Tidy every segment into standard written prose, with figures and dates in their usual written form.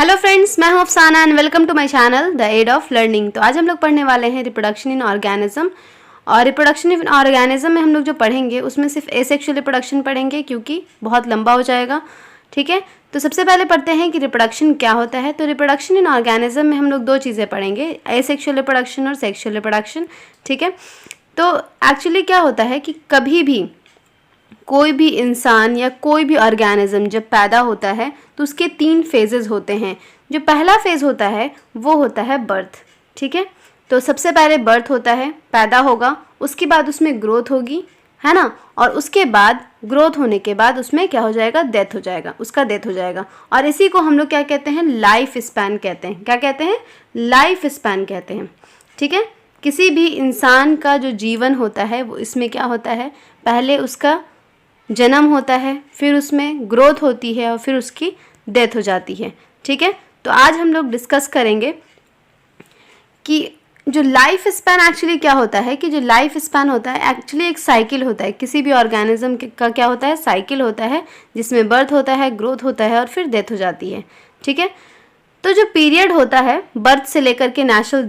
Hello friends, मैं हूं Afsana and welcome to my channel the aid of learning. तो आज हम लोग पढ़ने वाले हैं रिप्रोडक्शन इन ऑर्गेनिज्म। और रिप्रोडक्शन इन ऑर्गेनिज्म में हम लोग जो पढ़ेंगे उसमें सिर्फ एसेक्सुअल रिप्रोडक्शन पढ़ेंगे क्योंकि बहुत लंबा हो जाएगा। ठीक है, तो सबसे पहले पढ़ते हैं कि रिप्रोडक्शन क्या होता है। तो रिप्रोडक्शन इन ऑर्गेनिज्म में हम लोग दो चीज़ें पढ़ेंगे, एसेक्सुअल रिप्रोडक्शन और सेक्सुअल रिप्रोडक्शन। ठीक है, तो एक्चुअली क्या होता है कि कभी भी कोई भी इंसान या कोई भी ऑर्गेनिज्म जब पैदा होता है तो उसके 3 फेजेस होते हैं। जो पहला फेज़ होता है वो होता है बर्थ। ठीक है, तो सबसे पहले बर्थ होता है, पैदा होगा, उसके बाद उसमें ग्रोथ होगी, है ना, और उसके बाद ग्रोथ होने के बाद उसमें क्या हो जाएगा, डेथ हो जाएगा, उसका डेथ हो जाएगा। और इसी को हम लोग क्या कहते हैं, लाइफ स्पैन कहते हैं। क्या कहते हैं, लाइफ स्पैन कहते हैं। ठीक है, किसी भी इंसान का जो जीवन होता है वो इसमें क्या होता है, पहले उसका जन्म होता है, फिर उसमें ग्रोथ होती है और फिर उसकी डेथ हो जाती है। ठीक है, तो आज हम लोग डिस्कस करेंगे कि जो लाइफ स्पैन एक्चुअली क्या होता है, कि जो लाइफ स्पैन होता है एक्चुअली एक साइकिल होता है। किसी भी ऑर्गेनिज्म का क्या होता है, साइकिल होता है, जिसमें बर्थ होता है, ग्रोथ होता है और फिर डेथ हो जाती है। ठीक है, तो जो पीरियड होता है बर्थ से लेकर के नेचुरल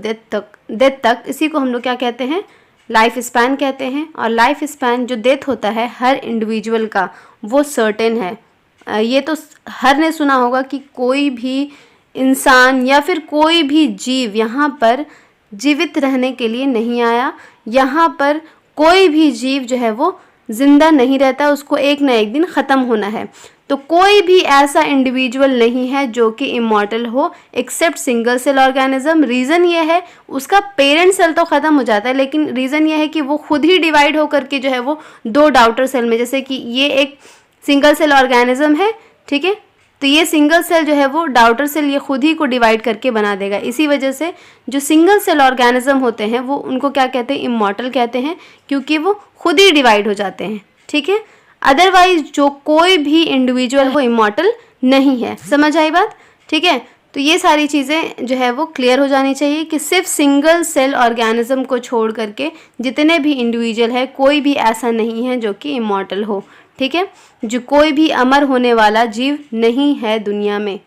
डेथ तक इसी को हम लोग क्या कहते हैं, लाइफ स्पैन कहते हैं। और लाइफ स्पैन जो डेथ होता है हर इंडिविजुअल का वो सर्टेन है। ये तो हर ने सुना होगा कि कोई भी इंसान या फिर कोई भी जीव यहाँ पर जीवित रहने के लिए नहीं आया। यहाँ पर कोई भी जीव जो है वो जिंदा नहीं रहता, उसको एक ना एक दिन ख़त्म होना है। तो कोई भी ऐसा इंडिविजुअल नहीं है जो कि इमॉर्टल हो except single cell organism. Reason ये है, उसका पेरेंट सेल तो ख़त्म हो जाता है, लेकिन रीज़न ये है कि वो खुद ही डिवाइड होकर के जो है वो 2 डॉटर सेल में, जैसे कि ये एक सिंगल सेल ऑर्गेनिज्म है, ठीक है, तो ये सिंगल सेल जो है वो डॉटर सेल ये खुद ही को डिवाइड करके बना देगा। इसी वजह से जो सिंगल सेल ऑर्गेनिज्म होते हैं वो उनको क्या कहते हैं, इमॉर्टल कहते हैं, क्योंकि वो खुद ही डिवाइड हो जाते हैं। ठीक है, अदरवाइज जो कोई भी इंडिविजुअल वो इमॉर्टल नहीं है। समझ आई बात? ठीक है, तो ये सारी चीज़ें जो है वो क्लियर हो जानी चाहिए कि सिर्फ सिंगल सेल ऑर्गेनिज्म को छोड़ करके जितने भी इंडिविजुअल है कोई भी ऐसा नहीं है जो कि इमॉर्टल हो। ठीक है, जो कोई भी अमर होने वाला जीव नहीं है दुनिया में।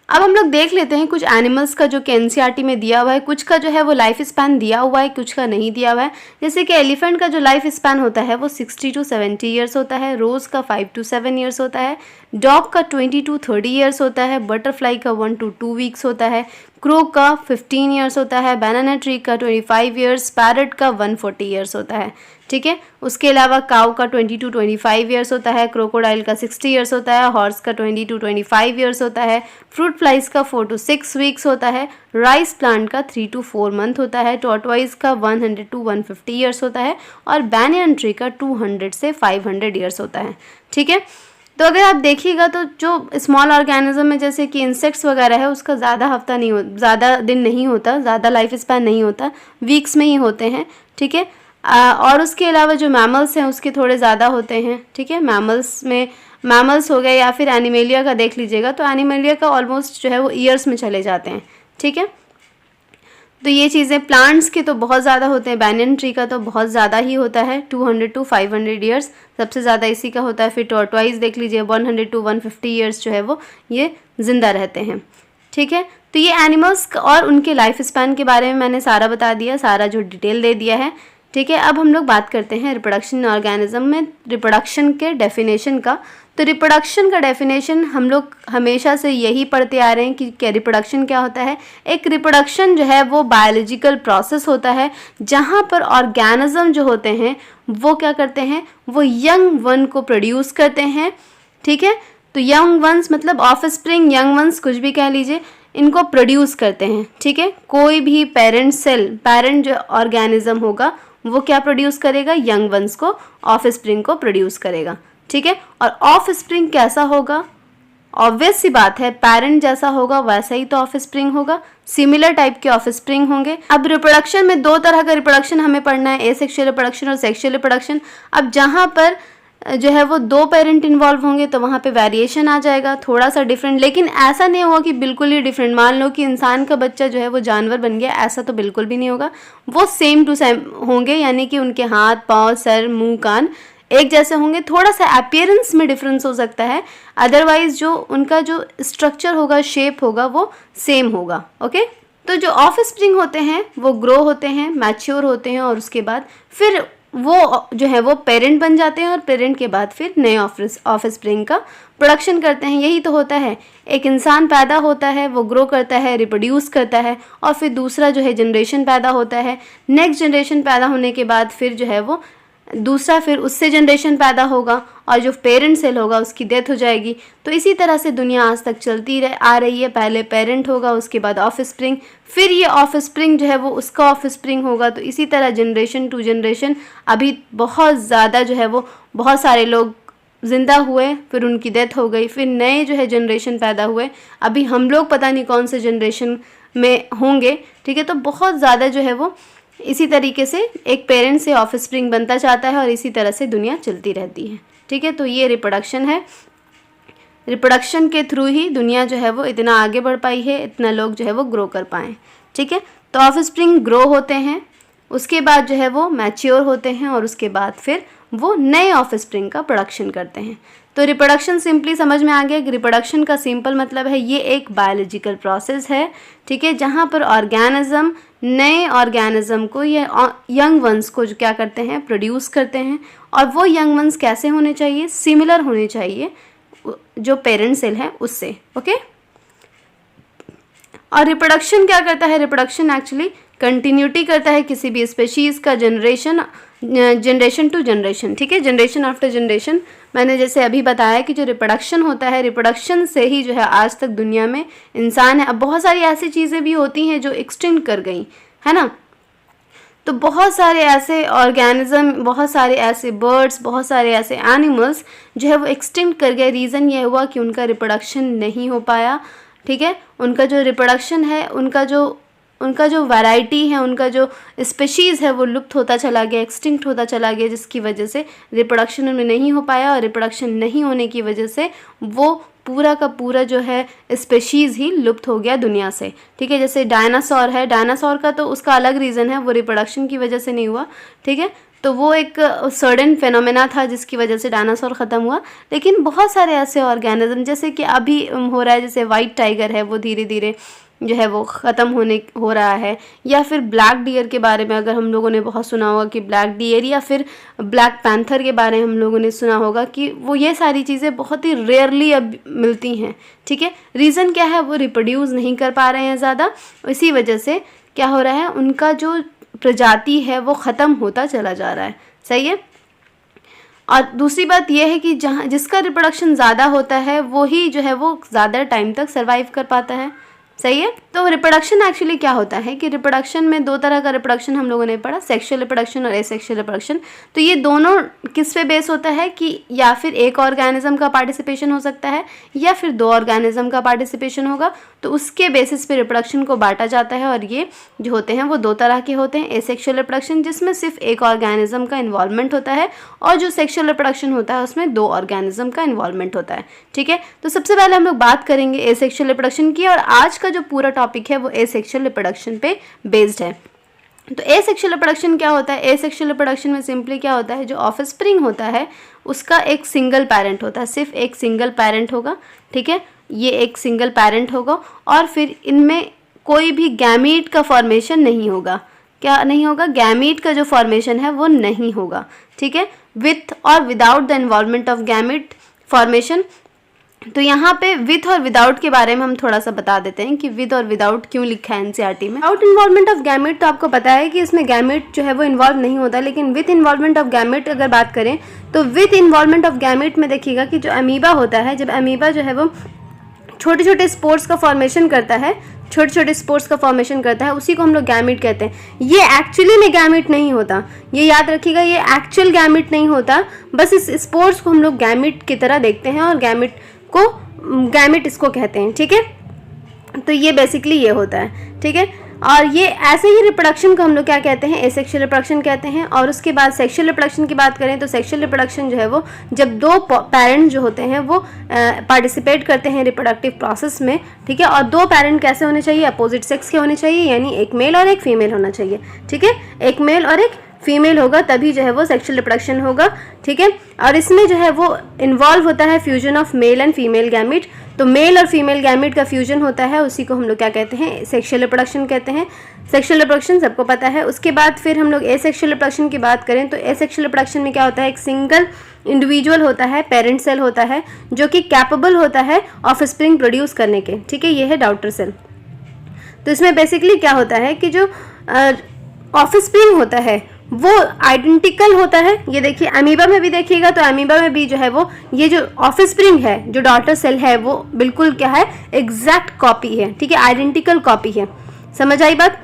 अब हम लोग देख लेते हैं कुछ एनिमल्स का जो कि एनसीईआरटी में दिया हुआ है। कुछ का जो है वो लाइफ स्पैन दिया हुआ है, कुछ का नहीं दिया हुआ है। जैसे कि एलिफेंट का जो लाइफ स्पैन होता है वो 60 to 70 ईयर्स होता है, रोज़ का 5 to 7 ईयर्स होता है, डॉग का 20 to 30 ईयर्स होता है, बटरफ्लाई का 1 to 2 वीक्स होता है, क्रो का 15 ईयर्स होता है, बनाना ट्री का 25 ईयर्स, पैरट का 140 ईयर्स होता है। ठीक है, उसके अलावा काऊ का 20 to 25 ईयर्स होता है, क्रोकोडाइल का 60 ईयर्स होता है, हॉर्स का 20 to 25 ईयर्स होता है, फ्रूट फ्लाइज का 4 to 6 वीक्स होता है, राइस प्लांट का 3 to 4 मंथ होता है, टॉर्टवाइज का 100 to 150 ईयर्स होता है और बैनियन ट्री का 200 से 500 ईयर्स होता है। ठीक है, तो अगर आप देखिएगा तो जो स्मॉल ऑर्गेनिज्म में जैसे कि इंसेक्ट्स वगैरह है उसका ज़्यादा दिन नहीं होता, ज़्यादा लाइफ स्पैन नहीं होता, वीक्स में ही होते हैं। ठीक है, और उसके अलावा जो मैमल्स हैं उसके थोड़े ज़्यादा होते हैं। ठीक है, मैमल्स हो गए या फिर एनिमेलिया का देख लीजिएगा तो एनिमेलिया का ऑलमोस्ट जो है वो ईयर्स में चले जाते हैं। ठीक है, तो ये चीज़ें प्लांट्स के तो बहुत ज़्यादा होते हैं, बैनियन ट्री का तो बहुत ज़्यादा ही होता है, 200 to 500 ईयर्स सबसे ज़्यादा इसी का होता है। फिर टॉर्टवाइज देख लीजिए 100 to 150 ईयर्स जो है वो ये ज़िंदा रहते हैं। ठीक है, तो ये एनिमल्स और उनके लाइफ स्पैन के बारे में मैंने सारा बता दिया, सारा जो डिटेल दे दिया है। ठीक है, अब हम लोग बात करते हैं रिप्रोडक्शन ऑर्गेनिज्म में रिप्रोडक्शन के डेफिनेशन का। तो रिप्रोडक्शन का डेफिनेशन हम लोग हमेशा से यही पढ़ते आ रहे हैं कि रिप्रोडक्शन क्या होता है। एक रिप्रोडक्शन जो है वो बायोलॉजिकल प्रोसेस होता है जहाँ पर ऑर्गेनिज्म जो होते हैं वो क्या करते हैं, वो यंग वन को प्रोड्यूस करते हैं। ठीक है, तो यंग वंस मतलब ऑफ स्प्रिंग, यंग वंस कुछ भी कह लीजिए, इनको प्रोड्यूस करते हैं। ठीक है, कोई भी पैरेंट जो ऑर्गेनिज्म होगा वो क्या प्रोड्यूस करेगा, यंग वंस को, ऑफ स्प्रिंग को प्रोड्यूस करेगा। ठीक है, और ऑफ स्प्रिंग कैसा होगा, ऑब्वियस सी बात है, पैरेंट जैसा होगा वैसा ही तो ऑफ स्प्रिंग होगा, सिमिलर टाइप के ऑफ स्प्रिंग होंगे। अब रिप्रोडक्शन में 2 तरह का रिप्रोडक्शन हमें पढ़ना है, एसेक्सुअल रिप्रोडक्शन और सेक्सुअल रिप्रोडक्शन। अब जहाँ पर जो है वो 2 पेरेंट इन्वॉल्व होंगे तो वहाँ पे वेरिएशन आ जाएगा, थोड़ा सा डिफरेंट, लेकिन ऐसा नहीं होगा कि बिल्कुल ही डिफरेंट। मान लो कि इंसान का बच्चा जो है वो जानवर बन गया, ऐसा तो बिल्कुल भी नहीं होगा, वो सेम टू सेम होंगे, यानी कि उनके हाथ, पाँव, सर, मुंह, कान एक जैसे होंगे, थोड़ा सा अपीयरेंस में डिफरेंस हो सकता है, अदरवाइज जो उनका जो स्ट्रक्चर होगा, शेप होगा, वो सेम होगा। ओके, तो जो ऑफ स्प्रिंग होते हैं वो ग्रो होते हैं, मैच्योर होते हैं, और उसके बाद फिर वो जो है वो पेरेंट बन जाते हैं, और पेरेंट के बाद फिर नए ऑफ स्प्रिंग का प्रोडक्शन करते हैं। यही तो होता है, एक इंसान पैदा होता है, वो ग्रो करता है, रिप्रोड्यूस करता है, और फिर दूसरा जो है जनरेशन पैदा होता है। नेक्स्ट जनरेशन पैदा होने के बाद फिर जो है वो दूसरा, फिर उससे जनरेशन पैदा होगा, और जो पेरेंट सेल होगा उसकी डेथ हो जाएगी। तो इसी तरह से दुनिया आज तक चलती आ रही है। पहले पेरेंट होगा, उसके बाद ऑफ स्प्रिंग, फिर ये ऑफ स्प्रिंग जो है वो उसका ऑफ स्प्रिंग होगा। तो इसी तरह जनरेशन टू जनरेशन अभी बहुत ज़्यादा जो है वो बहुत सारे लोग ज़िंदा हुए, फिर उनकी डेथ हो गई, फिर नए जो है जनरेशन पैदा हुए। अभी हम लोग पता नहीं कौन से जनरेशन में होंगे, ठीक है। तो बहुत ज़्यादा जो है वो इसी तरीके से एक पेरेंट से ऑफ स्प्रिंग बनता जाता है, और इसी तरह से दुनिया चलती रहती है, ठीक है। तो ये रिप्रोडक्शन है। रिप्रोडक्शन के थ्रू ही दुनिया जो है वो इतना आगे बढ़ पाई है, इतना लोग जो है वो ग्रो कर पाए, ठीक है। तो ऑफ स्प्रिंग ग्रो होते हैं, उसके बाद जो है वो मैच्योर होते हैं, और उसके बाद फिर वो नए ऑफ स्प्रिंग का प्रोडक्शन करते हैं। तो रिप्रोडक्शन सिंपली समझ में आ गया कि रिप्रोडक्शन का सिंपल मतलब है ये एक बायोलॉजिकल प्रोसेस है, ठीक है, जहाँ पर ऑर्गेनिज्म नए ऑर्गेनिज्म को या यंग वंस को जो क्या करते हैं, प्रोड्यूस करते हैं। और वो यंग वंस कैसे होने चाहिए, सिमिलर होने चाहिए जो पेरेंट सेल है उससे। ओके, और रिप्रोडक्शन क्या करता है, रिप्रोडक्शन एक्चुअली कंटिन्यूटी करता है किसी भी स्पेशीज़ का जनरेशन टू जनरेशन, ठीक है, जनरेशन आफ्टर जनरेशन। मैंने जैसे अभी बताया कि जो रिप्रोडक्शन होता है, रिप्रोडक्शन से ही जो है आज तक दुनिया में इंसान है। अब बहुत सारी ऐसी चीज़ें भी होती हैं जो एक्सटिंक्ट कर गई, है ना। तो बहुत सारे ऐसे ऑर्गेनिज्म, बहुत सारे ऐसे बर्ड्स, बहुत सारे ऐसे एनिमल्स जो है वो एक्सटिंक्ट कर गए। रीज़न ये हुआ कि उनका रिप्रोडक्शन नहीं हो पाया, ठीक है। उनका जो रिप्रोडक्शन है, उनका जो वैरायटी है, उनका जो स्पेशीज़ है वो लुप्त होता चला गया, एक्सटिंक्ट होता चला गया, जिसकी वजह से रिप्रोडक्शन उनमें नहीं हो पाया। और रिप्रोडक्शन नहीं होने की वजह से वो पूरा का पूरा जो है स्पेशीज़ ही लुप्त हो गया दुनिया से, ठीक है। जैसे डायनासोर है, डायनासोर का तो उसका अलग रीज़न है, वो रिप्रोडक्शन की वजह से नहीं हुआ, ठीक है। तो वो एक सडन फेनोमेना था जिसकी वजह से डायनासोर ख़त्म हुआ। लेकिन बहुत सारे ऐसे ऑर्गेनिज्म जैसे कि अभी हो रहा है, जैसे वाइट टाइगर है, वो धीरे धीरे जो है वो ख़त्म हो रहा है। या फिर ब्लैक डियर के बारे में अगर हम लोगों ने बहुत सुना होगा कि ब्लैक डियर, या फिर ब्लैक पैंथर के बारे में हम लोगों ने सुना होगा कि वो ये सारी चीज़ें बहुत ही रेयरली अब मिलती हैं, ठीक है। रीज़न क्या है, वो रिप्रोड्यूस नहीं कर पा रहे हैं ज़्यादा, इसी वजह से क्या हो रहा है, उनका जो प्रजाति है वो ख़त्म होता चला जा रहा है, सही है। और दूसरी बात यह है कि जिसका रिप्रोडक्शन ज़्यादा होता है वो ही जो है वो ज़्यादा टाइम तक सर्वाइव कर पाता है, सही है। तो रिप्रोडक्शन एक्चुअली क्या होता है कि रिप्रोडक्शन में दो तरह का रिप्रोडक्शन हम लोगों ने पढ़ा, सेक्सुअल रिप्रोडक्शन और एसेक्सुअल रिप्रोडक्शन। तो ये दोनों किस पे बेस होता है कि या फिर एक ऑर्गेनिज्म का पार्टिसिपेशन हो सकता है, या फिर दो ऑर्गेनिज्म का पार्टिसिपेशन होगा। तो उसके बेसिस पे रिप्रोडक्शन को बांटा जाता है, और ये जो होते हैं वो दो तरह के होते हैं। एसेक्सुअल रिप्रोडक्शन जिसमें सिर्फ एक ऑर्गेनिज्म का इन्वॉल्वमेंट होता है, और जो सेक्सुअल रिप्रोडक्शन होता है उसमें दो ऑर्गेनिज्म का इन्वॉल्वमेंट होता है, ठीक है। तो सबसे पहले हम लोग बात करेंगे एसेक्सुअल रिप्रोडक्शन की, और आज का जो पूरा टॉपिक है वो एसेक्सुअल रिप्रोडक्शन पे बेस्ड है। तो एसेक्सुअल रिप्रोडक्शन क्या होता है, एसेक्सुअल रिप्रोडक्शन में सिंपली क्या होता है, जो ऑफस्प्रिंग होता है उसका एक सिंगल पेरेंट होता है, सिर्फ एक सिंगल पेरेंट होगा, ठीक है। ये एक सिंगल पेरेंट होगा, और फिर इनमें कोई भी गैमीट का फॉर्मेशन नहीं होगा। क्या नहीं होगा, गैमीट का जो फॉर्मेशन है वो नहीं होगा, ठीक है, विथ और without the involvement of gamete formation. तो यहाँ पे विथ और विदाउट के बारे में हम थोड़ा सा बता देते हैं कि विद और विदाउट क्यों लिखा है एनसीईआरटी में। विदाउट इन्वॉल्वमेंट ऑफ गैमेट तो आपको पता है कि इसमें गैमेट जो है वो इन्वॉल्व नहीं होता, लेकिन विथ इन्वॉल्वमेंट ऑफ गैमेट अगर बात करें तो विथ इन्वॉल्वमेंट ऑफ गैमेट में देखिएगा कि जो अमीबा होता है, जब अमीबा जो है वो छोटे छोटे स्पोर्स का फॉर्मेशन करता है, छोटे छोटे स्पोर्स का फॉर्मेशन करता है, उसी को हम लोग गैमेट कहते हैं। ये एक्चुअली में गैमेट नहीं होता, ये याद रखिएगा, ये एक्चुअल गैमेट नहीं होता, बस इस स्पोर्स को हम लोग गैमेट की तरह देखते हैं, और गैमेट इसको कहते हैं, ठीक है। तो ये बेसिकली ये होता है, ठीक है। और ये ऐसे ही रिप्रोडक्शन को हम लोग क्या कहते हैं, एसेक्सुअल रिप्रोडक्शन कहते हैं। और उसके बाद सेक्सुअल रिप्रोडक्शन की बात करें तो सेक्सुअल रिप्रोडक्शन जो है वो जब दो पेरेंट जो होते हैं वो पार्टिसिपेट करते हैं रिप्रोडक्टिव प्रोसेस में, ठीक है। और दो पेरेंट कैसे होने चाहिए, अपोजिट सेक्स के होने चाहिए, यानी एक मेल और एक फीमेल होना चाहिए, ठीक है, एक मेल और एक फीमेल होगा तभी जो है वो सेक्सुअल रिप्रोडक्शन होगा, ठीक है। और इसमें जो है वो इन्वॉल्व होता है fusion of male and female gamete. तो मेल और फीमेल गैमिट का फ्यूजन होता है, उसी को हम लोग क्या कहते हैं, सेक्सुअल रिप्रोडक्शन कहते हैं। सेक्सुअल रिप्रोडक्शन सबको पता है। उसके बाद फिर हम लोग एसेक्सुअल रिप्रोडक्शन की बात करें तो एसेक्सुअल रिप्रोडक्शन में क्या होता है, एक सिंगल इंडिविजुअल होता है, पेरेंट सेल होता है, जो कि कैपेबल होता है ऑफस्प्रिंग प्रोड्यूस करने के, ठीक है। ये है डॉटर सेल। तो इसमें बेसिकली क्या होता है कि जो ऑफस्प्रिंग होता है वो आइडेंटिकल होता है। ये देखिए अमीबा में भी देखिएगा तो अमीबा में भी जो है वो ये जो ऑफस्प्रिंग है, जो डॉटर सेल है, वो बिल्कुल क्या है, एग्जैक्ट कॉपी है, ठीक है, आइडेंटिकल कॉपी है। समझ आई बात।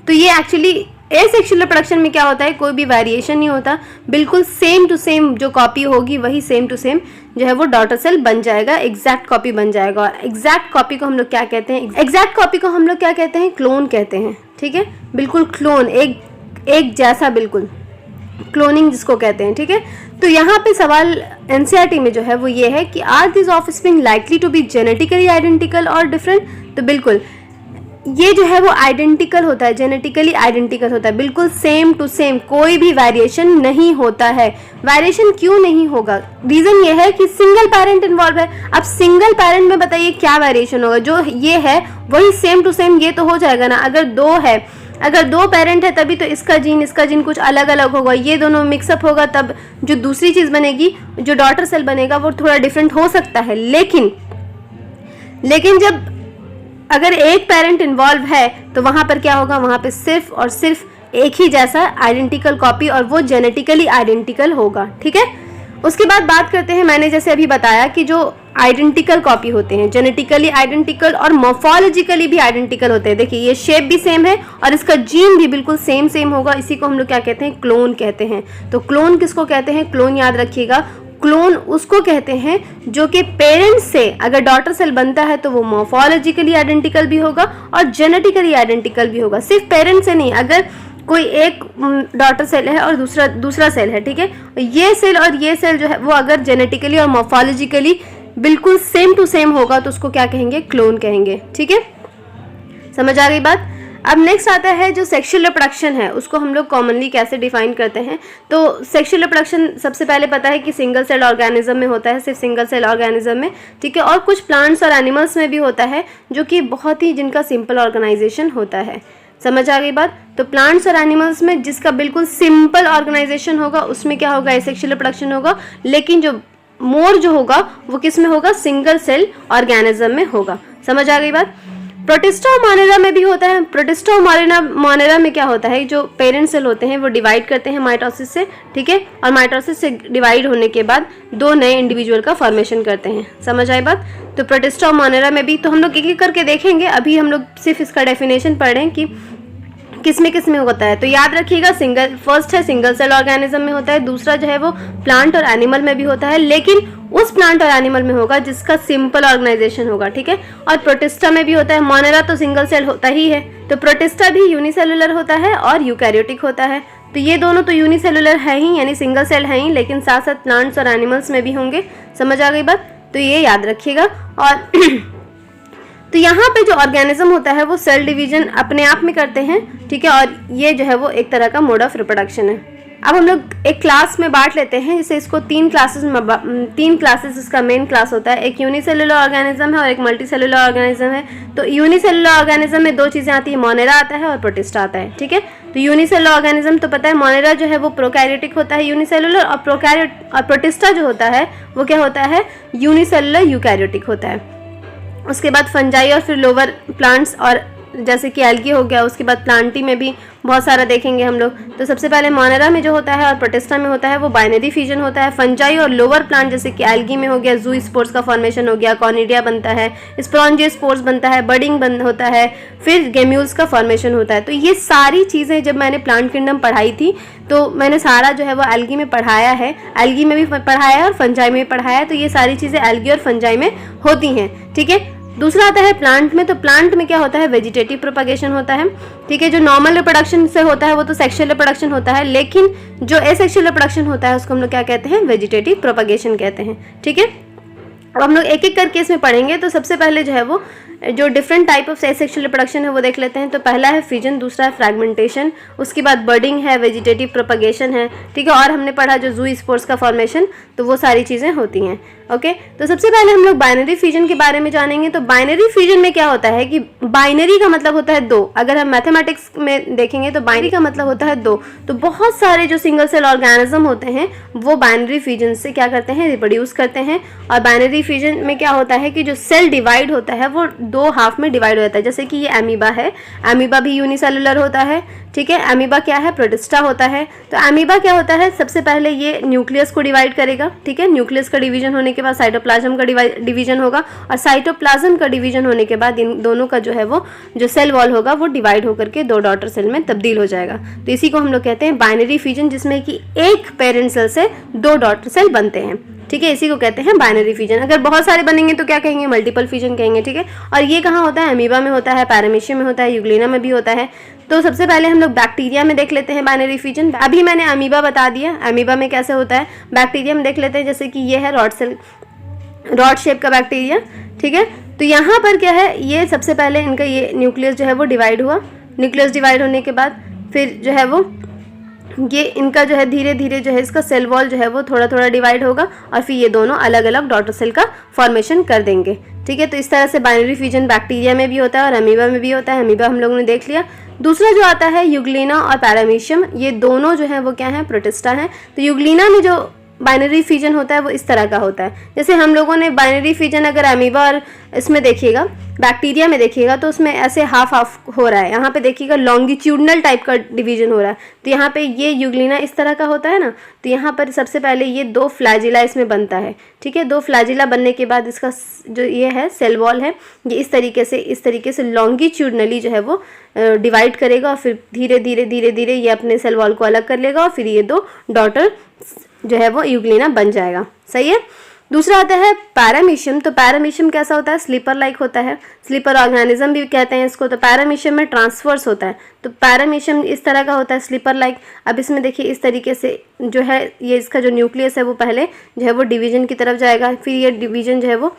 तो ये एक्चुअली एसेक्सुअल रिप्रोडक्शन में क्या होता है, कोई भी वेरिएशन नहीं होता, बिल्कुल सेम टू सेम जो कॉपी होगी वही सेम टू सेम जो है वो डॉटर सेल बन जाएगा, एग्जैक्ट कॉपी बन जाएगा। और एग्जैक्ट कॉपी को हम लोग क्या कहते हैं, एग्जैक्ट कॉपी को हम लोग क्या कहते हैं, क्लोन कहते हैं, ठीक है। बिल्कुल क्लोन, एक जैसा, बिल्कुल क्लोनिंग जिसको कहते हैं, ठीक है। तो यहाँ पे सवाल एनसीईआरटी में जो है वो ये है कि are this offspring likely to be genetically identical और डिफरेंट। तो बिल्कुल ये जो है वो आइडेंटिकल होता है, जेनेटिकली आइडेंटिकल होता है, बिल्कुल सेम टू सेम, कोई भी वेरिएशन नहीं होता है। वेरिएशन क्यों नहीं होगा, रीजन ये है कि सिंगल पेरेंट इन्वॉल्व है। अब सिंगल पेरेंट में बताइए क्या वेरिएशन होगा, जो ये है वही सेम टू सेम ये तो हो जाएगा ना। अगर दो है, अगर दो पेरेंट है तभी तो इसका जीन कुछ अलग अलग होगा, ये दोनों मिक्सअप होगा, तब जो दूसरी चीज बनेगी, जो डॉटर सेल बनेगा, वो थोड़ा डिफरेंट हो सकता है। लेकिन जब अगर एक पेरेंट इन्वॉल्व है तो वहां पर क्या होगा, वहां पे सिर्फ और सिर्फ एक ही जैसा आइडेंटिकल कॉपी, और वो जेनेटिकली आइडेंटिकल होगा, ठीक है। उसके बाद बात करते हैं, मैंने जैसे अभी बताया कि जो आइडेंटिकल कॉपी होते हैं, जेनेटिकली आइडेंटिकल और मॉर्फोलॉजिकली भी आइडेंटिकल होते हैं। देखिए ये शेप भी सेम है और इसका जीन भी बिल्कुल सेम होगा, इसी को हम लोग क्या कहते हैं, क्लोन कहते हैं। तो क्लोन किसको कहते हैं, क्लोन याद रखिएगा, क्लोन उसको कहते हैं जो कि पेरेंट्स से अगर डॉटर सेल बनता है तो वो मॉर्फोलॉजिकली आइडेंटिकल भी होगा और जेनेटिकली आइडेंटिकल भी होगा। सिर्फ पेरेंट्स से नहीं, अगर कोई एक डॉटर सेल है और दूसरा सेल है, ठीक है, ये सेल और ये सेल जो है वो अगर जेनेटिकली और मॉर्फोलॉजिकली बिल्कुल सेम टू सेम होगा तो उसको क्या कहेंगे, क्लोन कहेंगे, ठीक है। समझ आ गई बात। अब नेक्स्ट आता है जो सेक्सुअल रिप्रोडक्शन है, उसको हम लोग कॉमनली कैसे डिफाइन करते हैं। तो सेक्सुअल रिप्रोडक्शन सबसे पहले पता है कि सिंगल सेल ऑर्गेनिज्म में होता है, सिर्फ सिंगल सेल ऑर्गेनिज्म में, ठीक है। और कुछ प्लांट्स और एनिमल्स में भी होता है, जो कि बहुत ही जिनका सिंपल ऑर्गेनाइजेशन होता है। समझ आ गई बात। तो प्लांट्स और एनिमल्स में जिसका बिल्कुल सिंपल ऑर्गेनाइजेशन होगा उसमें क्या होगा, एसेक्सुअल रिप्रोडक्शन होगा। लेकिन जो मोर जो होगा वो किस में होगा, सिंगल सेल ऑर्गेनिज्म में होगा। समझ आ गई बात। प्रोटिस्टा और मोनेरा में भी होता है। प्रोटिस्टा और मोनेरा में क्या होता है, जो पेरेंट सेल होते हैं वो डिवाइड करते हैं माइटोसिस से, ठीक है, और माइटोसिस से डिवाइड होने के बाद दो नए इंडिविजुअल का फॉर्मेशन करते हैं। समझ आई बात। तो प्रोटिस्टा और मोनेरा में भी तो हम लोग एक एक करके देखेंगे, अभी हम लोग सिर्फ इसका डेफिनेशन पढ़ रहे हैं कि किस में होता है। तो याद रखिएगा, फर्स्ट है सिंगल सेल ऑर्गेनिज्म में होता है, दूसरा जो है वो प्लांट और एनिमल में भी होता है, लेकिन उस प्लांट और एनिमल में होगा जिसका सिंपल ऑर्गेनाइजेशन होगा, ठीक है। और प्रोटिस्टा में भी होता है। मोनेरा तो सिंगल सेल होता ही है, तो प्रोटिस्टा भी यूनिसेलुलर होता है और यूकैरियोटिक होता है। तो ये दोनों तो यूनिसेलुलर है ही, यानी सिंगल सेल है ही, लेकिन साथ साथ प्लांट्स और एनिमल्स में भी होंगे। समझ आ गई बात। तो ये याद रखिएगा। और तो यहाँ पे जो ऑर्गेनिज्म होता है वो सेल डिवीजन अपने आप में करते हैं, ठीक है, और ये जो है वो एक तरह का मोड ऑफ रिप्रोडक्शन है। अब हम लोग एक क्लास में बांट लेते हैं, जैसे इसको तीन क्लासेस इसका मेन क्लास होता है। एक यूनिसेलुलर ऑर्गेनिज्म है और एक मल्टीसेलुलर ऑर्गेनिज्म है। तो यूनिसेलुलर ऑर्गेनिज्म में दो चीजें आती है, मोनेरा आता है और प्रोटिस्टा आता है, ठीक है। तो यूनिसेलुलर ऑर्गेनिज्म तो पता है, मोनेरा जो है वो प्रोकैरियोटिक होता है यूनिसेलुलर, और प्रोटिस्टा जो होता है वो क्या होता है, यूनिसेलुलर यूकैरियोटिक होता है। उसके बाद फंजाई और फिर लोअर प्लांट्स, और जैसे कि एल्गी हो गया, उसके बाद प्लांटी में भी बहुत सारा देखेंगे हम लोग। तो सबसे पहले मोनेरा में जो होता है और प्रोटिस्टा में होता है वो बाइनरी फ्यूजन होता है। फंजाई और लोअर प्लांट जैसे कि एल्गी में हो गया, जू स्पोर्स का फॉर्मेशन हो गया, कॉनिडिया बनता है, स्पोरंजियोस्पोर्स बनता है, बडिंग बंद होता है, फिर गेम्यूल्स का फॉर्मेशन होता है। तो ये सारी चीज़ें जब मैंने प्लांट किंगडम पढ़ाई थी तो मैंने सारा जो है वो एल्गी में पढ़ाया है, एल्गी में भी पढ़ाया है और फंजाई में भी पढ़ाया है। तो ये सारी चीज़ें एल्गी और फंजाई में होती हैं, ठीक है। दूसरा आता है प्लांट में। तो प्लांट में क्या होता है, वेजिटेटिव प्रोपगेशन होता है, ठीक है। जो नॉर्मल रिप्रोडक्शन से होता है वो तो सेक्सुअल रिप्रोडक्शन होता है, लेकिन जो एसेक्सुअल रिप्रोडक्शन होता है उसको हम लोग क्या कहते हैं, वेजिटेटिव प्रोपगेशन कहते हैं, ठीक है। अब हम लोग एक एक करके इसमें पढ़ेंगे। तो सबसे पहले जो है वो जो different type of asexual reproduction है वो देख लेते हैं। तो पहला है फिजन, दूसरा है फ्रैगमेंटेशन, उसके बाद बर्डिंग है, वेजिटेटिव प्रोपगेशन है, ठीक है, और हमने पढ़ा जो जू स्पोर्स का फॉर्मेशन, तो वो सारी चीज़ें होती हैं। ओके, तो सबसे पहले हम लोग बाइनरी फिजन के बारे में जानेंगे। तो बाइनरी फिजन में क्या होता है कि बाइनरी का मतलब होता है दो। अगर हम मैथमेटिक्स में देखेंगे तो बाइनरी का मतलब होता है दो। तो बहुत सारे जो सिंगल सेल ऑर्गेनिज्म होते हैं वो बाइनरी फिजन से क्या करते हैं, रिप्रोड्यूस करते हैं। और बाइनरी फिजन में क्या होता है कि जो सेल डिवाइड होता है वो दो हाफ में डिवाइड हो जाता है। जैसे कि ये एमीबा है, एमीबा भी यूनिसेलुलर होता है, ठीक है। एमीबा क्या है, प्रोटिस्टा होता है। तो एमीबा क्या होता है, सबसे पहले ये न्यूक्लियस को डिवाइड करेगा, ठीक है। न्यूक्लियस का डिवीजन होने के बाद साइटोप्लाज्म का डिवीजन होगा, और साइटोप्लाज्म का डिवीजन होने के बाद इन दोनों का जो है वो जो सेल वॉल होगा वो डिवाइड होकर के दो डॉटर सेल में तब्दील हो जाएगा। तो इसी को हम लोग कहते हैं बाइनरी फिजन, जिसमें कि एक पेरेंट सेल से दो डॉटर सेल बनते हैं, ठीक है। इसी को कहते हैं बाइनरी फिजन। अगर बहुत सारे बनेंगे तो क्या कहेंगे, मल्टीपल फिजन कहेंगे, ठीक है। और ये कहाँ होता है, अमीबा में होता है, पैरामीशियम में होता है, यूग्लिना में भी होता है। तो सबसे पहले हम लोग बैक्टीरिया में देख लेते हैं बाइनरी फिजन। अभी मैंने अमीबा बता दिया, अमीबा में कैसे होता है। बैक्टीरिया में देख लेते हैं, जैसे कि ये है रॉड सेल, रॉड शेप का बैक्टीरिया, ठीक है। तो यहाँ पर क्या है, ये सबसे पहले इनका ये न्यूक्लियस जो है वो डिवाइड हुआ। न्यूक्लियस डिवाइड होने के बाद फिर जो है वो ये इनका जो है धीरे धीरे जो है इसका सेल वॉल जो है वो थोड़ा थोड़ा डिवाइड होगा, और फिर ये दोनों अलग अलग डॉटर सेल का फॉर्मेशन कर देंगे, ठीक है। तो इस तरह से बाइनरी फिजन बैक्टीरिया में भी होता है और अमीबा में भी होता है। अमीबा हम लोगों ने देख लिया। दूसरा जो आता है यूग्लिना और पैरामीशियम, ये दोनों जो है वो क्या है, प्रोटिस्टा है। तो यूग्लिना में जो बाइनरी फिजन होता है वो इस तरह का होता है। जैसे हम लोगों ने बाइनरी फिजन अगर अमीबा और इसमें देखिएगा, बैक्टीरिया में देखिएगा, तो उसमें ऐसे हाफ हाफ हो रहा है। यहाँ पे देखिएगा लॉन्गिट्यूडनल टाइप का डिवीजन हो रहा है। तो यहाँ पे ये यूग्लिना इस तरह का होता है ना। तो यहाँ पर सबसे पहले ये दो फ्लैजिला इसमें बनता है, ठीक है। दो फ्लैजिला बनने के बाद इसका जो ये है सेल वॉल है, ये इस तरीके से लॉन्गिट्यूडनली जो है वो डिवाइड करेगा, और फिर धीरे धीरे धीरे धीरे ये अपने सेल वॉल को अलग कर लेगा, और फिर ये दो डॉटर जो है वो यूग्लिना बन जाएगा, सही है। दूसरा आता है पैरामीशियम। तो पैरामीशियम कैसा होता है, स्लीपर लाइक होता है, स्लीपर ऑर्गेनिज्म भी कहते हैं इसको। तो पैरामीशियम में ट्रांसफर्स होता है। तो पैरामीशियम इस तरह का होता है, स्लीपर लाइक। अब इसमें देखिए इस तरीके से जो है ये इसका जो न्यूक्लियस है वो पहले जो है वो डिवीजन की तरफ जाएगा, फिर ये डिवीजन जो है वो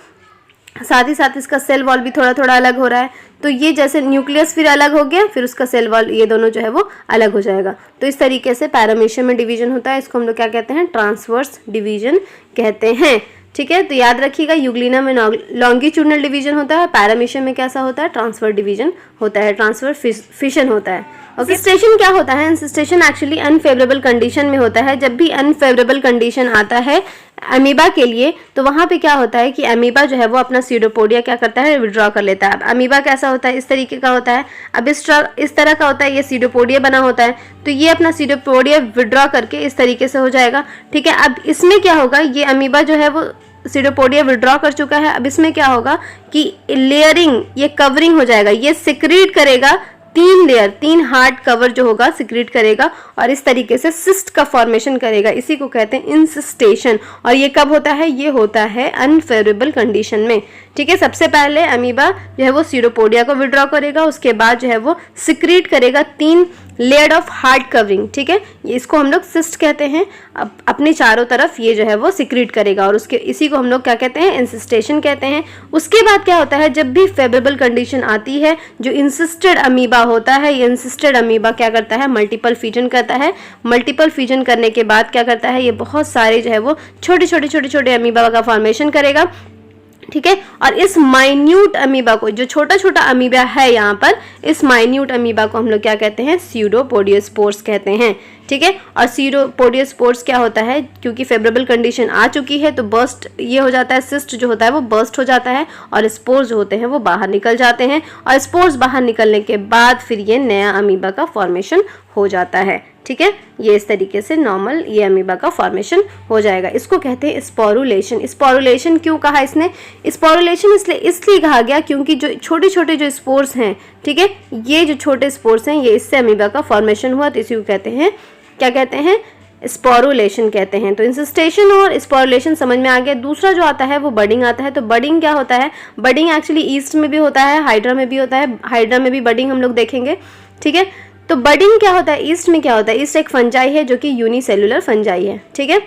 साथ ही साथ इसका सेल वॉल भी थोड़ा थोड़ा अलग हो रहा है। तो ये जैसे न्यूक्लियस फिर अलग हो गया, फिर उसका सेल वॉल, ये दोनों जो है वो अलग हो जाएगा। तो इस तरीके से पैरामीशियम में डिवीजन होता है। इसको हम लोग क्या कहते हैं, ट्रांसवर्स डिवीजन कहते हैं, ठीक है। तो याद रखिएगा, यूग्लिना में लॉन्गिट्यूडनल डिवीजन होता है, पैरामीशियम में कैसा होता है, ट्रांसफर डिवीजन होता है, ट्रांसफर फिशन होता है। इंसिस्टेशन क्या होता है, इंसिस्टेशन एक्चुअली अनफेवरेबल कंडीशन में होता है। जब भी अनफेवरेबल कंडीशन आता है अमीबा के लिए, तो वहाँ पे क्या होता है कि अमीबा जो है वो अपना सीडोपोडिया क्या करता है, विड्रॉ कर लेता है। अब अमीबा कैसा होता है, इस तरीके का होता है। अब इस तरह का होता है, ये सीडोपोडिया बना होता है। तो ये अपना सीडोपोडिया विड्रॉ करके इस तरीके से हो जाएगा, ठीक है। अब इसमें क्या होगा, ये अमीबा जो है वो सीडोपोडिया विड्रॉ कर चुका है। अब इसमें क्या होगा कि लेयरिंग, ये कवरिंग हो जाएगा, ये सिक्रीट करेगा 3 लेयर, 3 हार्ड कवर जो होगा सिक्रीट करेगा, और इस तरीके से सिस्ट का फॉर्मेशन करेगा। इसी को कहते हैं इंसिस्टेशन। और ये कब होता है, ये होता है अनफेवरेबल कंडीशन में, ठीक है। सबसे पहले अमीबा जो है वो सीडोपोडिया को विड्रॉ करेगा, उसके बाद जो है वो सिक्रीट करेगा 3 लेयर ऑफ हार्ड कवरिंग, ठीक है। इसको हम लोग सिस्ट कहते हैं। अब अपने चारों तरफ ये जो है वो सिक्रीट करेगा, और उसके इसी को हम लोग क्या कहते हैं, इंसिस्टेशन कहते हैं। उसके बाद क्या होता है, जब भी फेवरेबल कंडीशन आती है, जो इंसिस्टेड अमीबा होता है, ये इंसिस्टेड अमीबा क्या करता है, मल्टीपल फिजन करता है। मल्टीपल फिजन करने के बाद क्या करता है, ये बहुत सारे जो है वो छोटे छोटे अमीबा का फॉर्मेशन करेगा, ठीक है। और इस माइन्यूट अमीबा को, जो छोटा छोटा अमीबा है यहाँ पर, इस माइन्यूट अमीबा को हम लोग क्या कहते हैं, स्यूडोपोडियोस्पोर्स कहते हैं, ठीक है। और स्यूडोपोडियोस्पोर्स क्या होता है, क्योंकि फेवरेबल कंडीशन आ चुकी है तो बर्स्ट ये हो जाता है, सिस्ट जो होता है वो बर्स्ट हो जाता है, और स्पोर्स जो होते हैं वो बाहर निकल जाते हैं। और स्पोर्स बाहर निकलने के बाद फिर ये नया अमीबा का फॉर्मेशन हो जाता है, ठीक है। ये इस तरीके से नॉर्मल ये अमीबा का फॉर्मेशन हो जाएगा। इसको कहते हैं स्पोरुलेशन। स्पोरुलेशन क्यों कहा इसने, स्पोरुलेशन इसलिए कहा गया क्योंकि जो छोटे छोटे जो स्पोर्स हैं, ठीक है, ये जो छोटे स्पोर्स हैं, ये इससे अमीबा का फॉर्मेशन हुआ, तो इसी को कहते हैं, क्या कहते हैं, स्पोरुलेशन कहते हैं। तो इंसिस्टेशन और स्पोरुलेशन समझ में आ गया। दूसरा जो आता है वो बडिंग आता है। तो बडिंग क्या होता है, बडिंग एक्चुअली ईस्ट में भी होता है, हाइड्रा में भी होता है। हाइड्रा में भी बडिंग हम लोग देखेंगे, ठीक है। तो बडिंग क्या होता है, ईस्ट में क्या होता है, ईस्ट एक फंजाई है जो कि यूनिसेलुलर फंजाई है, ठीक है।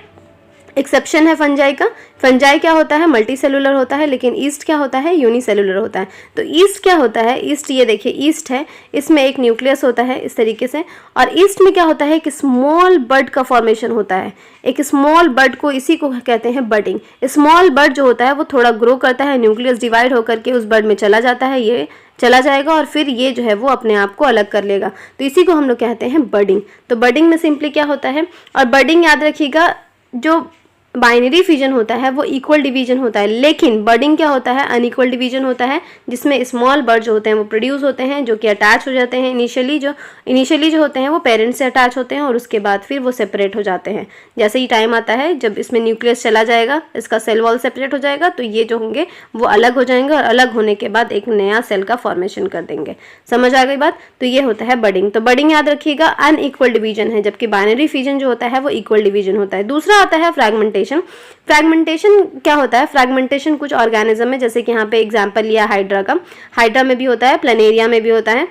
एक्सेप्शन है फंजाई का। फंजाई क्या होता है, मल्टी सेलुलर होता है, लेकिन ईस्ट क्या होता है, यूनिसेलुलर होता है। तो ईस्ट क्या होता है, ईस्ट ये देखिए ईस्ट है, इसमें एक न्यूक्लियस होता है इस तरीके से, और ईस्ट में क्या होता है, एक स्मॉल बड का फॉर्मेशन होता है। एक स्मॉल बड को, इसी को कहते हैं बडिंग। स्मॉल बड जो होता है वो थोड़ा ग्रो करता है, न्यूक्लियस डिवाइड होकर के उस बड में चला जाता है, ये चला जाएगा और फिर ये जो है वो अपने आप को अलग कर लेगा। तो इसी को हम लोग कहते हैं बडिंग। तो बडिंग में सिंपली क्या होता है, और बडिंग याद रखिएगा, जो बाइनरी फिजन होता है वो इक्वल डिवीजन होता है, लेकिन बडिंग क्या होता है, अनइक्वल डिवीजन होता है, जिसमें स्मॉल बर्ड जो होते हैं वो प्रोड्यूस होते हैं, जो कि अटैच हो जाते हैं इनिशियली जो होते हैं वो पेरेंट्स से अटैच होते हैं, और उसके बाद फिर वो सेपरेट हो जाते हैं। जैसे ही टाइम आता है जब इसमें न्यूक्लियस चला जाएगा, इसका सेल वॉल सेपरेट हो जाएगा, तो ये जो होंगे वो अलग हो जाएंगे, और अलग होने के बाद एक नया सेल का फॉर्मेशन कर देंगे। समझ आ गई बात। तो ये होता है बडिंग। तो बडिंग याद रखिएगा अनइक्वल डिवीजन है, जबकि बाइनरी फिजन जो होता है वो इक्वल डिवीजन होता है। दूसरा आता है फ्रैगमेंटेशन। फ्रैगमेंटेशन क्या होता है, फ्रैगमेंटेशन कुछ ऑर्गेनिज्म में, जैसे कि यहाँ पे एग्जांपल लिया हाइड्रा का, हाइड्रा में भी होता है, प्लेनेरिया में भी होता है।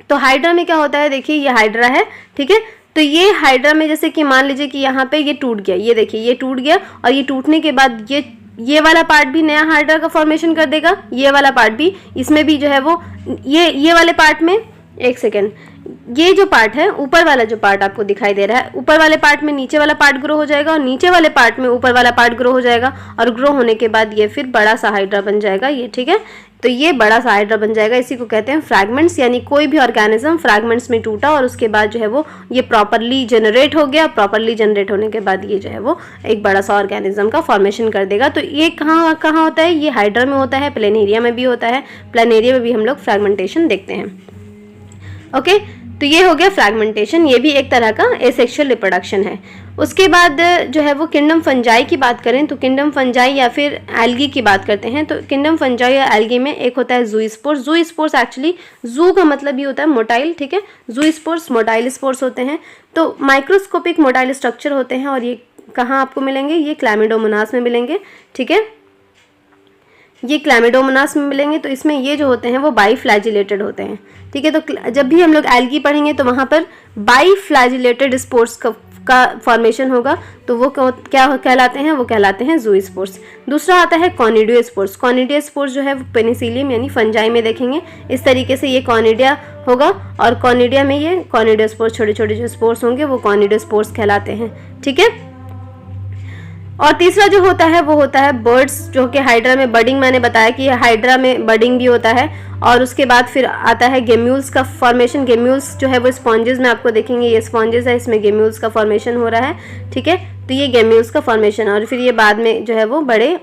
तो हाइड्रा में क्या होता है, देखिए ये हाइड्रा है, ठीक है। तो ये हाइड्रा में जैसे कि मान लीजिए कि यहाँ पे ये टूट गया, ये देखिए ये टूट गया, और ये टूटने के बाद ये वाला पार्ट भी नया हाइड्रा का फॉर्मेशन कर देगा, ये वाला पार्ट भी, इसमें भी जो है वो ये वाले पार्ट में, एक सेकेंड, ये जो पार्ट है, ऊपर वाला जो पार्ट आपको दिखाई दे रहा है, ऊपर वाले पार्ट में नीचे वाला पार्ट ग्रो हो जाएगा, और नीचे वाले पार्ट में ऊपर वाला पार्ट ग्रो हो जाएगा, और ग्रो होने के बाद ये फिर बड़ा सा हाइड्रा बन जाएगा, ये ठीक है। तो ये बड़ा सा हाइड्रा बन जाएगा, इसी को कहते हैं फ्रैगमेंट्स। यानी कोई भी ऑर्गेनिज्म फ्रैगमेंट्स में टूटा और उसके बाद जो है वो ये प्रॉपरली जनरेट हो गया, प्रॉपरली जनरेट होने के बाद ये जो है वो एक बड़ा सा ऑर्गेनिज्म का फॉर्मेशन कर देगा। तो ये कहाँ कहाँ होता है, ये हाइड्रा में होता है, प्लेनेरिया में भी होता है, प्लेनेरिया में भी हम लोग फ्रैगमेंटेशन देखते हैं। ओके, तो ये हो गया फ्रैगमेंटेशन, ये भी एक तरह का एसेक्सुअल रिप्रोडक्शन है। उसके बाद जो है वो किंगडम फंजाई की बात करें तो किंगडम फंजाई या फिर एल्गी की बात करते हैं। तो किंगडम फंजाई या एल्गी में एक होता है ज़ूस्पोर्स। ज़ूस्पोर्स एक्चुअली ज़ू का मतलब ये होता है मोटाइल, ठीक है। ज़ूस्पोर्स मोटाइल स्पोर्स होते हैं, तो माइक्रोस्कोपिक मोटाइल स्ट्रक्चर होते हैं, और ये कहाँ आपको मिलेंगे, ये क्लैमिडोमोनास में मिलेंगे, ठीक है। ये क्लैमिडोमोनास में मिलेंगे। तो इसमें ये जो होते हैं वो बाईफ्लैजिलेटेड होते हैं, ठीक है। तो जब भी हम लोग एल्गी पढ़ेंगे तो वहाँ पर बाईफ्लैजिलेटेड स्पोर्स का फॉर्मेशन होगा, तो वो क्या कहलाते हैं, वो कहलाते हैं ज़ूस्पोर्स। दूसरा आता है कॉनिडियोस्पोर्स। कॉनिडियोस्पोर्स जो है वो पेनिसिलियम यानी फंजाई में देखेंगे, इस तरीके से ये कॉनिडिया होगा, और कॉनिडिया में ये कॉनिडियोस्पोर्स छोटे छोटे जो स्पोर्स होंगे वो कॉनिडियोस्पोर्स कहलाते हैं, ठीक है। और तीसरा जो होता है वो होता है बर्ड्स, जो कि हाइड्रा में बडिंग, मैंने बताया कि हाइड्रा में बडिंग भी होता है। और उसके बाद फिर आता है गेम्यूल्स का फॉर्मेशन। गेम्यूल्स जो है वो स्पॉन्जेस में आपको देखेंगे, ये स्पॉन्जेस है, इसमें गेम्यूल्स का फॉर्मेशन हो रहा है, ठीक है। तो ये गेम्यूल्स का फॉर्मेशन, और फिर ये बाद में जो है वो बड़े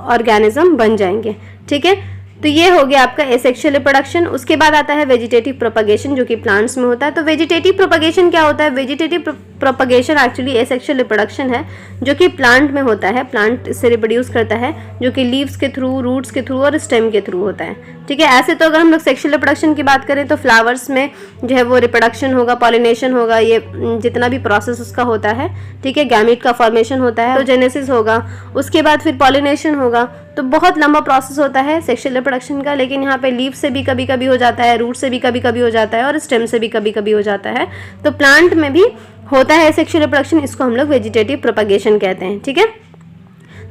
ऑर्गेनिज्म बन जाएंगे, ठीक है। तो ये हो गया आपका एसेक्सुअल रिप्रोडक्शन। उसके बाद आता है वेजिटेटिव प्रोपगेशन, जो कि प्लांट्स में होता है। तो वेजिटेटिव प्रोपगेशन क्या होता है, vegetative propagation actually asexual reproduction है, जो कि प्लांट में होता है, प्लांट से रिप्रोड्यूस करता है, जो कि लीव्स के थ्रू, रूट्स के थ्रू और स्टेम के थ्रू होता है, ठीक है। ऐसे तो अगर हम लोग सेक्सुअल रिप्रोडक्शन की बात करें तो फ्लावर्स में जो है वो रिप्रोडक्शन होगा, पॉलिनेशन होगा, ये जितना भी प्रोसेस उसका होता है, ठीक है। गैमीट का फॉर्मेशन होता है, तो जेनेसिस होगा, उसके बाद फिर पॉलिनेशन होगा। तो बहुत लंबा प्रोसेस होता है सेक्सुअल रिप्रोडक्शन का, लेकिन यहाँ पे लीव से भी कभी कभी हो जाता है, रूट से भी कभी कभी हो जाता है, और स्टेम से भी कभी कभी हो जाता है। तो प्लांट में भी होता है सेक्सुअल रिप्रोडक्शन, इसको हम लोग वेजिटेटिव प्रोपगेशन कहते हैं, ठीक है।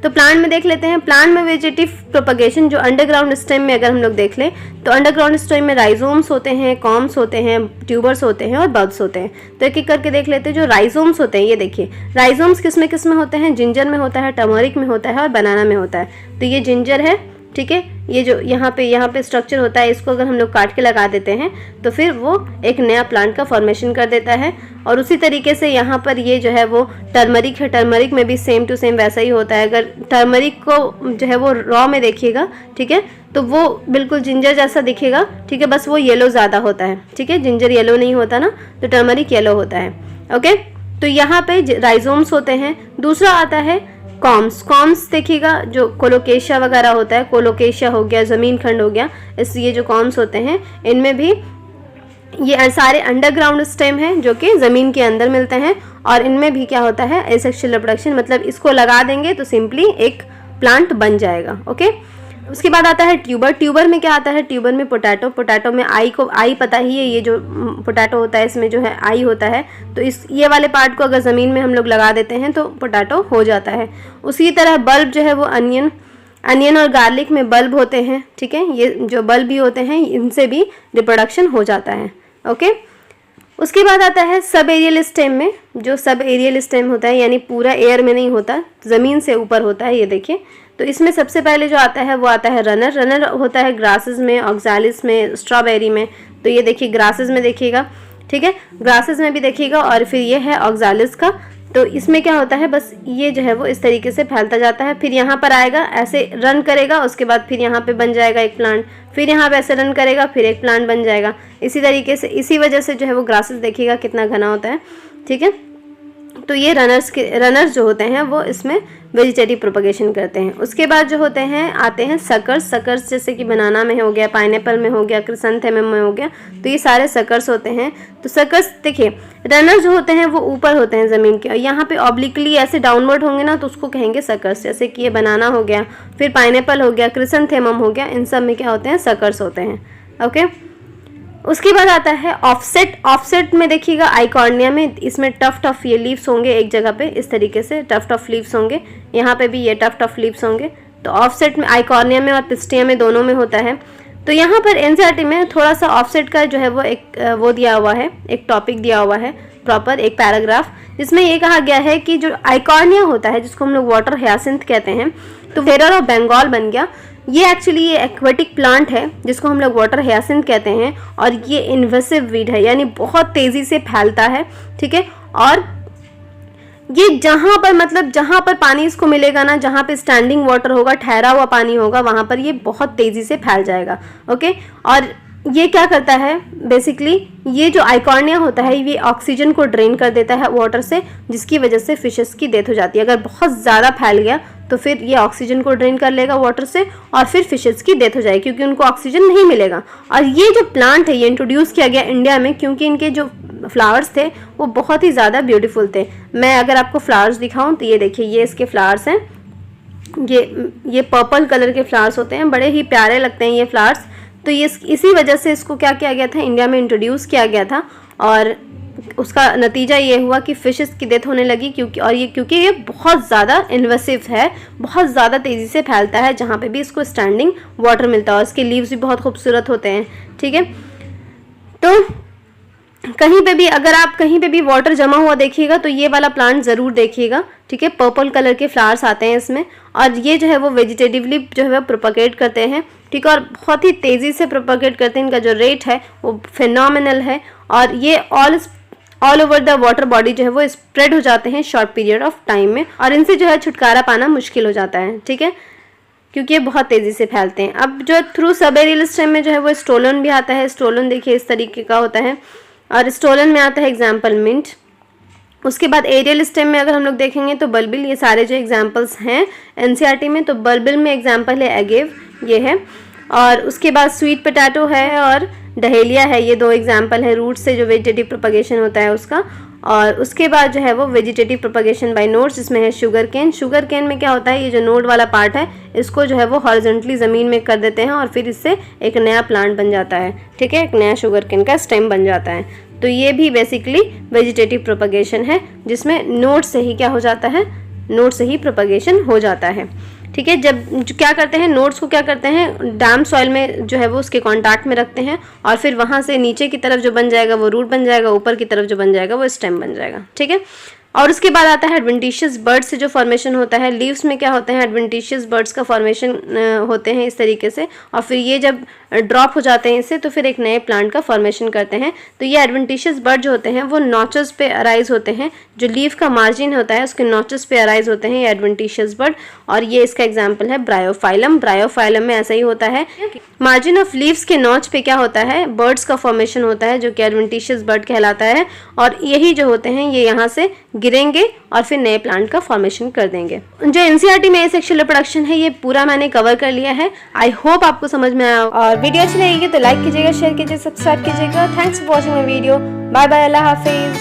तो प्लांट में देख लेते हैं। प्लांट में वेजिटेटिव प्रोपगेशन जो अंडरग्राउंड स्टेम में अगर हम लोग देख लें तो अंडरग्राउंड स्टेम में राइजोम्स होते हैं, कॉम्स होते हैं, ट्यूबर्स होते हैं और बल्ब्स होते हैं। तो एक एक करके देख लेते हैं। जो राइजोम्स होते हैं, ये देखिए राइजोम्स किस में होते हैं, जिंजर में होता है, टर्मरिक में होता है और बनाना में होता है। तो ये जिंजर है, ठीक है। ये जो यहाँ पे स्ट्रक्चर होता है, इसको अगर हम लोग काट के लगा देते हैं तो फिर वो एक नया प्लांट का फॉर्मेशन कर देता है। और उसी तरीके से यहाँ पर ये जो है वो टर्मरिक है, टर्मरिक में भी सेम टू सेम वैसा ही होता है। अगर टर्मरिक को जो है वो रॉ में देखिएगा, ठीक है, तो वो बिल्कुल जिंजर जैसा दिखेगा, ठीक है, बस वो येलो ज़्यादा होता है, ठीक है। जिंजर येलो नहीं होता ना, तो टर्मरिक येलो होता है, ओके। तो यहाँ पे राइजोम्स होते हैं। दूसरा आता है कॉम्स। कॉम्स देखिएगा, जो कोलोकेशिया वगैरह होता है, कोलोकेशिया हो गया, ज़मीन खंड हो गया, इस ये जो कॉम्स होते हैं इनमें भी ये सारे अंडरग्राउंड स्टेम हैं जो कि ज़मीन के अंदर मिलते हैं। और इनमें भी क्या होता है एसेक्सुअल रिप्रोडक्शन, मतलब इसको लगा देंगे तो सिंपली एक प्लांट बन जाएगा, ओके। उसके बाद आता है ट्यूबर। ट्यूबर में क्या आता है? ट्यूबर में पोटैटो। पोटैटो में आई पता ही है, ये जो पोटैटो होता है इसमें जो है आई होता है, तो इस ये वाले पार्ट को अगर ज़मीन में हम लोग लगा देते हैं तो पोटैटो हो जाता है। उसी तरह बल्ब जो है वो अनियन और गार्लिक में बल्ब होते हैं, ठीक है, ये जो बल्ब भी होते हैं इनसे भी रिप्रोडक्शन हो जाता है। ओके, उसके बाद आता है सब एरियल स्टेम में। जो सब एरियल स्टेम होता है यानी पूरा एयर में नहीं होता, ज़मीन से ऊपर होता है, ये देखिए। तो इसमें सबसे पहले जो आता है वो आता है रनर। रनर होता है ग्रासेस में, ऑक्सैलिस में, स्ट्रॉबेरी में। तो ये देखिए ग्रासेस में देखिएगा, ठीक है, ग्रासेस में भी देखिएगा। और फिर ये है ऑक्सैलिस का। तो इसमें क्या होता है, बस ये जो है वो इस तरीके से फैलता जाता है, फिर यहाँ पर आएगा, ऐसे रन करेगा, उसके बाद फिर यहाँ पे बन जाएगा एक प्लांट, फिर यहाँ पे ऐसे रन करेगा, फिर एक प्लांट बन जाएगा। इसी तरीके से, इसी वजह से जो है वो ग्रासेस देखिएगा कितना घना होता है, ठीक है। तो ये रनर्स जो होते हैं वो इसमें वेजिटेटिव प्रोपगेशन करते हैं। उसके बाद जो होते हैं आते हैं सकर्स, जैसे कि बनाना में हो गया, पाइनएप्पल में हो गया, क्रिसैंथेमम में हो गया, तो ये सारे सकर्स होते हैं। तो सकर्स देखिए, रनर जो होते हैं वो ऊपर होते हैं ज़मीन के, और यहाँ पे ऑब्लिकली ऐसे डाउनवर्ड होंगे ना तो उसको कहेंगे सकर्स। जैसे कि ये बनाना हो गया, फिर पाइनएप्पल हो गया, क्रिसैंथेमम हो गया, इन सब में क्या होते हैं, सकर्स होते हैं। ओके, उसके बाद आता है ऑफसेट। ऑफसेट में देखिएगा आइकॉर्निया में, इसमें टफ ये लीव्स होंगे एक जगह पे, इस तरीके से टफ लीव्स होंगे, यहाँ पे भी ये टफ लीव्स होंगे। तो ऑफसेट में आइकॉर्निया में और पिस्टिया में, दोनों में होता है। तो यहाँ पर एनसीईआरटी में थोड़ा सा ऑफसेट का जो है वो एक वो दिया हुआ है, एक टॉपिक दिया हुआ है प्रॉपर, एक पैराग्राफ, जिसमें ये कहा गया है कि जो आइकॉर्निया होता है, जिसको हम लोग वाटर हायासिंथ कहते हैं, तो फेरर ऑफ बंगाल बन गया। ये एक्चुअली ये एक्वेटिक प्लांट है जिसको हम लोग वाटर हायासिंथ कहते हैं, और ये इन्वेसिव वीड है, यानी बहुत तेज़ी से फैलता है, ठीक है। और ये जहाँ पर, मतलब जहाँ पर पानी इसको मिलेगा ना, जहाँ पे स्टैंडिंग वाटर होगा, ठहरा हुआ पानी होगा, वहाँ पर ये बहुत तेज़ी से फैल जाएगा। ओके, और ये क्या करता है बेसिकली, ये जो आइकॉर्निया होता है ये ऑक्सीजन को ड्रेन कर देता है वाटर से, जिसकी वजह से फिशेस की डेथ हो जाती है। अगर बहुत ज़्यादा फैल गया तो फिर ये ऑक्सीजन को ड्रेन कर लेगा वाटर से, और फिर फिशेस की डेथ हो जाएगी क्योंकि उनको ऑक्सीजन नहीं मिलेगा। और ये जो प्लांट है ये इंट्रोड्यूस किया गया इंडिया में क्योंकि इनके जो फ्लावर्स थे वो बहुत ही ज़्यादा ब्यूटीफुल थे। मैं अगर आपको फ्लावर्स दिखाऊं तो ये देखिए, ये इसके फ्लावर्स हैं, ये पर्पल कलर के फ्लावर्स होते हैं, बड़े ही प्यारे लगते हैं ये फ्लावर्स। तो ये इसी वजह से इसको क्या किया गया था, इंडिया में इंट्रोड्यूस किया गया था, और उसका नतीजा ये हुआ कि फिशेस की डेथ होने लगी क्योंकि ये बहुत ज़्यादा इन्वेसिव है, बहुत ज़्यादा तेज़ी से फैलता है, जहाँ पे भी इसको स्टैंडिंग वाटर मिलता है, और इसके लीव्स भी बहुत खूबसूरत होते हैं, ठीक है। तो कहीं पे भी, अगर आप कहीं पे भी वाटर जमा हुआ देखिएगा तो ये वाला प्लांट ज़रूर देखिएगा, ठीक है। पर्पल कलर के फ्लावर्स आते हैं इसमें, और ये जो है वो वेजिटेटिवली जो है वो प्रोपगेट करते हैं, ठीक है, और बहुत ही तेज़ी से प्रोपगेट करते हैं। इनका जो रेट है वो फिनोमिनल है, और ये all over the water body जो है वो स्प्रेड हो जाते हैं शॉर्ट पीरियड ऑफ टाइम में, और इनसे जो है छुटकारा पाना मुश्किल हो जाता है, ठीक है, क्योंकि ये बहुत तेज़ी से फैलते हैं। अब जो थ्रू सब एरियल स्टेम में जो है वो स्टोलन भी आता है। स्टोलन देखिए इस तरीके का होता है, और स्टोलन में आता है एग्जाम्पल मिंट। उसके बाद एरियल स्टेम में अगर हम लोग देखेंगे तो बल्बिल, ये सारे जो एग्जाम्पल्स हैं एनसीईआरटी में, तो बल्बिल में एग्जाम्पल है एगेव, ये है। और उसके बाद स्वीट पोटैटो है और डहेलिया है, ये दो एग्जाम्पल है रूट से जो वेजिटेटिव प्रोपगेशन होता है उसका। और उसके बाद जो है वो वेजिटेटिव प्रोपगेशन बाय नोड्स, जिसमें है शुगर केन। शुगर केन में क्या होता है, ये जो नोड वाला पार्ट है इसको जो है वो हॉरिजॉन्टली ज़मीन में कर देते हैं, और फिर इससे एक नया प्लांट बन जाता है, ठीक है, एक नया शुगर केन का स्टेम बन जाता है। तो ये भी बेसिकली वेजिटेटिव प्रोपगेशन है, जिसमें नोड से ही क्या हो जाता है, नोड से ही प्रोपगेशन हो जाता है, ठीक है। जब क्या करते हैं, नोड्स को क्या करते हैं, डैम सॉइल में जो है वो उसके कांटेक्ट में रखते हैं, और फिर वहाँ से नीचे की तरफ जो बन जाएगा वो रूट बन जाएगा, ऊपर की तरफ जो बन जाएगा वो स्टेम बन जाएगा, ठीक है। और उसके बाद आता है एडवेंटिशियस बर्ड्स से जो फॉर्मेशन होता है। लीव्स में क्या होते हैं, एडवेंटिशियस बर्ड्स का फॉर्मेशन होते हैं इस तरीके से, और फिर ये जब ड्रॉप हो जाते हैं इससे तो फिर एक नए प्लांट का फॉर्मेशन करते हैं। तो ये एडवेंटिशियस बर्ड जो होते हैं वो नॉचेस पे अराइज होते हैं, जो लीव का मार्जिन होता है उसके नॉचेस पे अराइज होते हैं ये एडवेंटिशियस बर्ड। और ये इसका एग्जाम्पल है ब्रायोफाइलम। ब्रायोफाइलम में ऐसा ही होता है, मार्जिन ऑफ लीव्स के नॉच पे क्या होता है, बर्ड्स का फॉर्मेशन होता है जो कि एडवेंटिशियस बर्ड कहलाता है, और यही जो होते हैं ये यहाँ से गिरेंगे और फिर नए प्लांट का फॉर्मेशन कर देंगे। जो एनसीईआरटी में एसेक्सुअल रिप्रोडक्शन है ये पूरा मैंने कवर कर लिया है। आई होप आपको समझ में आया, और वीडियो अच्छी लगेगी तो लाइक कीजिएगा, शेयर कीजिए, सब्सक्राइब कीजिएगा। Thanks for watching my video. Bye bye, Allah Hafiz.